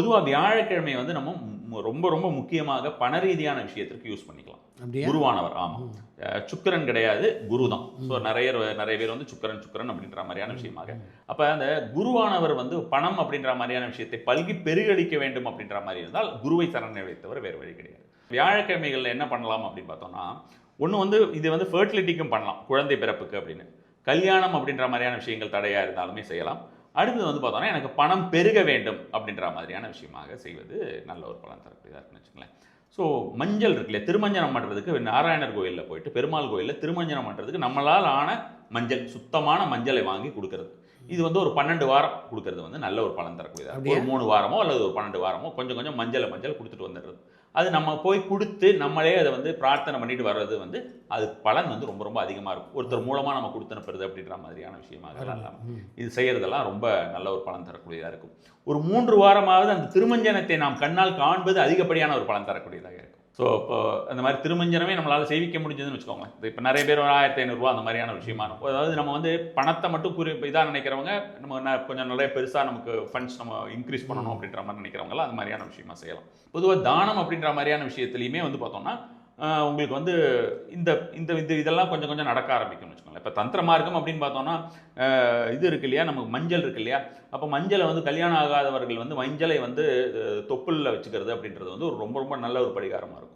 பொதுவாக வியாழக்கிழமை வந்து நம்ம ரொம்ப ரொம்ப முக்கியமாக பண ரீதியான விஷயத்திற்கு யூஸ் பண்ணிக்கலாம். குருவானவர், ஆமாம், சுக்கிரன் கிடையாது, குரு தான். ஸோ நிறைய பேர் வந்து சுக்கிரன் சுக்கிரன் அப்படின்ற மாதிரியான விஷயமாக. அப்போ அந்த குருவானவர் வந்து பணம் அப்படின்ற மாதிரியான விஷயத்தை பல்கி பெருகடிக்க வேண்டும் அப்படின்ற மாதிரி இருந்தால் குருவை சரணை வைத்தவர் வேறு வழி கிடையாது. வியாழக்கிழமைகளில் என்ன பண்ணலாம் அப்படின்னு பார்த்தோம்னா, ஒன்று வந்து இது வந்து ஃபர்டிலிட்டிக்கும் பண்ணலாம், குழந்தை பிறப்புக்கு அப்படின்னு. கல்யாணம் அப்படின்ற மாதிரியான விஷயங்கள் தடையாக இருந்தாலுமே செய்யலாம். அடுத்தது வந்து பார்த்தோம்னா, எனக்கு பணம் பெருக வேண்டும் அப்படின்ற மாதிரியான விஷயமாக செய்வது நல்ல ஒரு பலன் தரக்கூடியதாக இருக்குன்னு வச்சுங்களேன். ஸோ மஞ்சள் இருக்கு இல்லையா, திருமஞ்சனம் பண்ணுறதுக்கு நாராயணர் கோயிலில் போயிட்டு, பெருமாள் கோயிலில் திருமஞ்சனம் பண்ணுறதுக்கு நம்மளால் ஆன மஞ்சள், சுத்தமான மஞ்சளை வாங்கி கொடுக்கறது. இது வந்து ஒரு 12 வாரம் கொடுக்கறது வந்து நல்ல ஒரு பலன் தரக்கூடியதாக. ஒரு 3 வாரமோ அல்லது ஒரு 12 வாரமோ கொஞ்சம் கொஞ்சம் மஞ்சள் கொடுத்துட்டு வந்துடுறது. அது நம்ம போய் கொடுத்து நம்மளே அதை வந்து பிரார்த்தனை பண்ணிட்டு வர்றது வந்து அது பலன் வந்து ரொம்ப ரொம்ப அதிகமாக இருக்கும். ஒருத்தர் மூலமாக நம்ம கொடுத்து அனுப்புறது அப்படின்ற மாதிரியான விஷயமாக இல்லாமல் இது செய்கிறதெல்லாம் ரொம்ப நல்ல ஒரு பலன் தரக்கூடியதாக இருக்கும். ஒரு 3 வாரமாவது அந்த திருமஞ்சனத்தை நாம் கண்ணால் காண்பது அதிகப்படியான ஒரு பலன் தரக்கூடியதாக இருக்கும். ஸோ இப்போ அந்த மாதிரி திருமஞ்சனமே நம்மளால் செய்விக்க முடிஞ்சதுன்னு வச்சுக்கோங்களேன். இப்போ நிறைய பேர் ஒரு 1500 அந்த மாதிரியான விஷயமா இருக்கும். அதாவது நம்ம வந்து பணத்தை மட்டும் இதாக நினைக்கிறவங்க, நம்ம கொஞ்சம் நிறைய பெருசாக நமக்கு ஃபண்ட்ஸ் நம்ம இன்க்ரீஸ் பண்ணணும் அப்படின்ற மாதிரி நினைக்கிறவங்களாம் அந்த மாதிரியான விஷயமா செய்யலாம். பொதுவாக தானம் அப்படின்ற மாதிரியான விஷயத்துலையுமே வந்து பார்த்தோம்னா உங்களுக்கு வந்து இந்த இந்த இதெல்லாம் கொஞ்சம் கொஞ்சம் நடக்க ஆரம்பிக்கும்னு வச்சுக்கோங்களேன். இப்போ தந்திர மார்க்கம் அப்படின்னு பார்த்தோம்னா இது இருக்கு இல்லையா, நமக்கு மஞ்சள் இருக்கு இல்லையா, அப்போ மஞ்சளை வந்து கல்யாணம் ஆகாதவர்கள் வந்து மஞ்சளை வந்து தொப்புளில் வச்சுக்கிறது அப்படின்றது வந்து ஒரு ரொம்ப ரொம்ப நல்ல ஒரு பரிகாரமாக இருக்கும்.